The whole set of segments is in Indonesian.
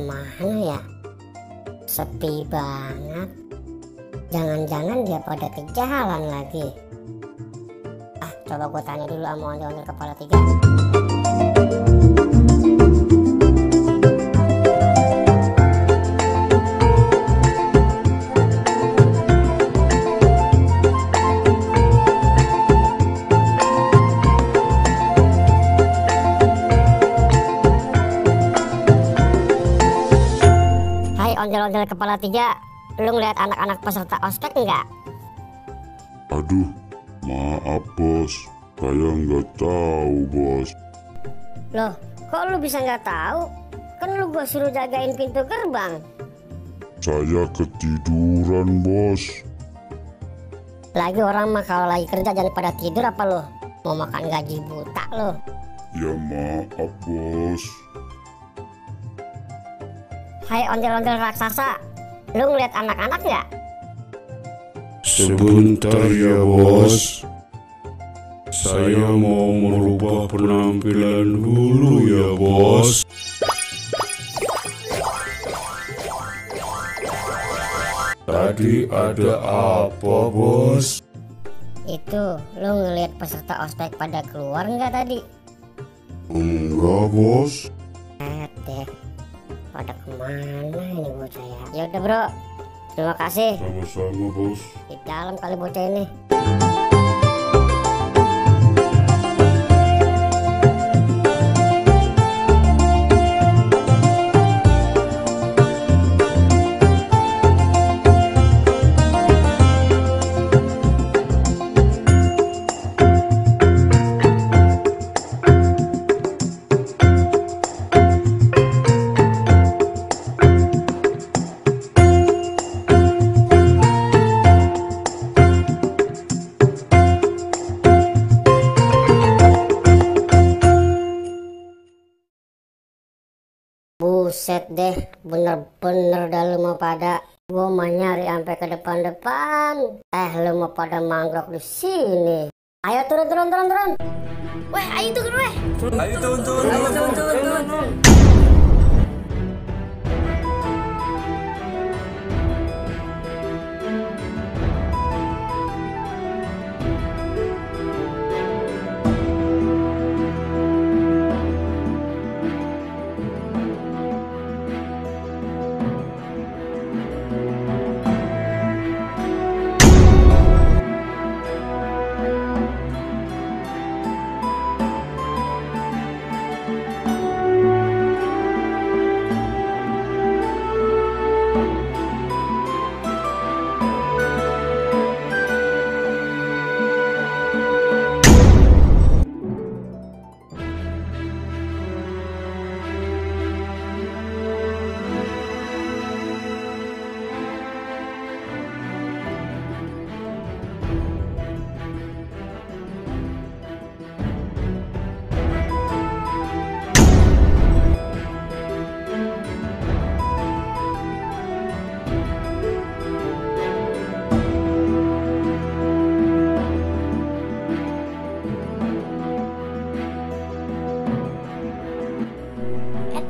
kemana ya? Sepi banget. Jangan-jangan dia pada ke jalan lagi. Coba gue tanya dulu sama ondel-ondel kepala 3. Ondel-ondel kepala 3, lu ngeliat anak-anak peserta ospek enggak? Aduh, maaf bos, saya nggak tahu bos. Loh, kok lu bisa nggak tahu? Kan lu gua suruh jagain pintu gerbang. Saya ketiduran bos. Lagi orang mah kalau lagi kerja jangan pada tidur apa lu? Mau makan gaji buta lu? Ya maaf bos. Hai ondel-ondel raksasa, lu ngeliat anak-anak nggak? Sebentar ya bos, saya mau merubah penampilan dulu ya bos. Tadi ada apa bos? Itu, lu ngeliat peserta ospek pada keluar nggak tadi? Enggak bos. Deh, pada kemana ini bocah ya? Ya udah bro, terima kasih. Sama-sama bos. Di dalam kali bocah ini. Buset deh, bener-bener dah lu mau pada. Gua mau nyari sampai ke depan-depan. Lu mau pada manggrok di sini. Ayo turun. Weh, ayo turun weh. Ayo turun.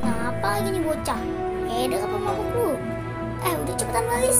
Apa lagi nih bocah? Udah apa mabuk lu? Udah cepetan balis.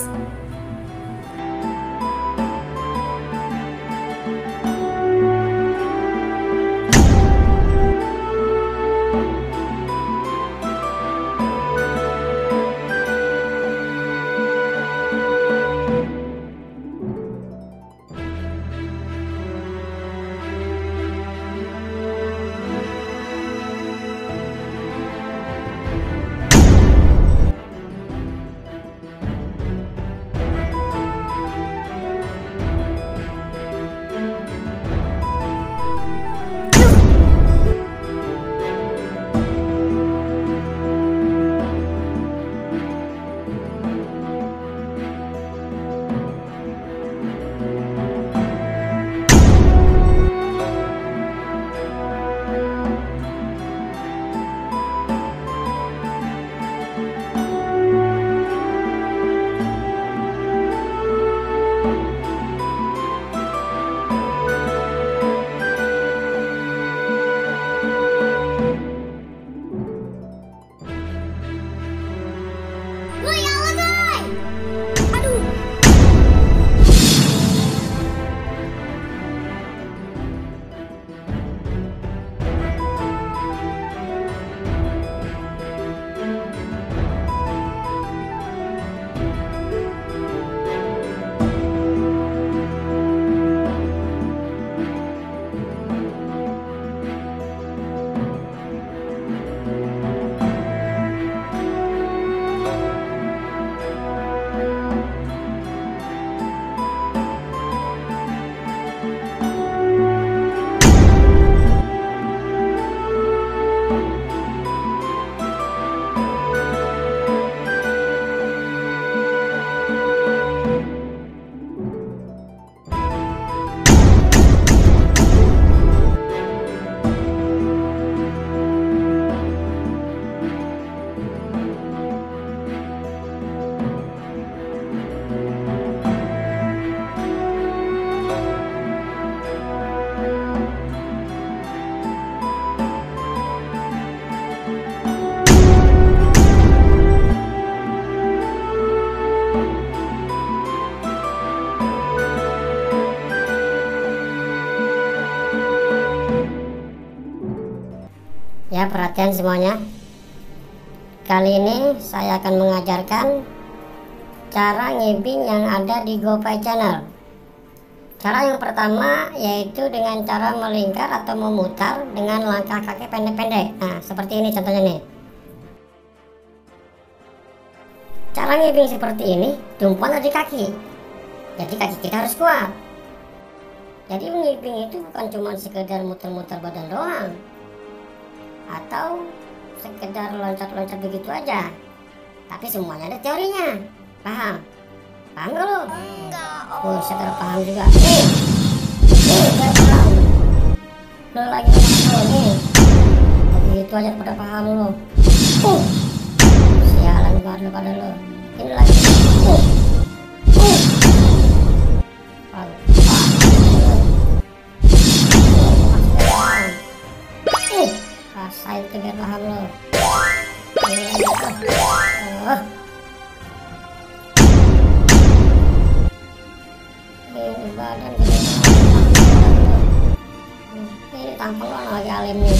perhatian semuanya. Kali ini saya akan mengajarkan cara ngibing yang ada di GoPay Channel. Cara yang pertama yaitu dengan cara melingkar atau memutar dengan langkah kaki pendek-pendek. Nah, seperti ini contohnya nih. Cara ngibing seperti ini, tumpuan ada di kaki. Jadi kaki kita harus kuat. Jadi ngibing itu bukan cuma sekedar muter-muter badan doang, atau sekedar loncat-loncat begitu aja, tapi semuanya ada teorinya. Paham? Paham gak lo? Oh, saya paham juga. Gak paham. Lo lagi paham nih. Begitu aja pada paham lo. Sialan banget pada lo. Ini lagi. Rasain tuh biar paham lo. Ini badan gede banget. Ini tampang lo lagi alim nih.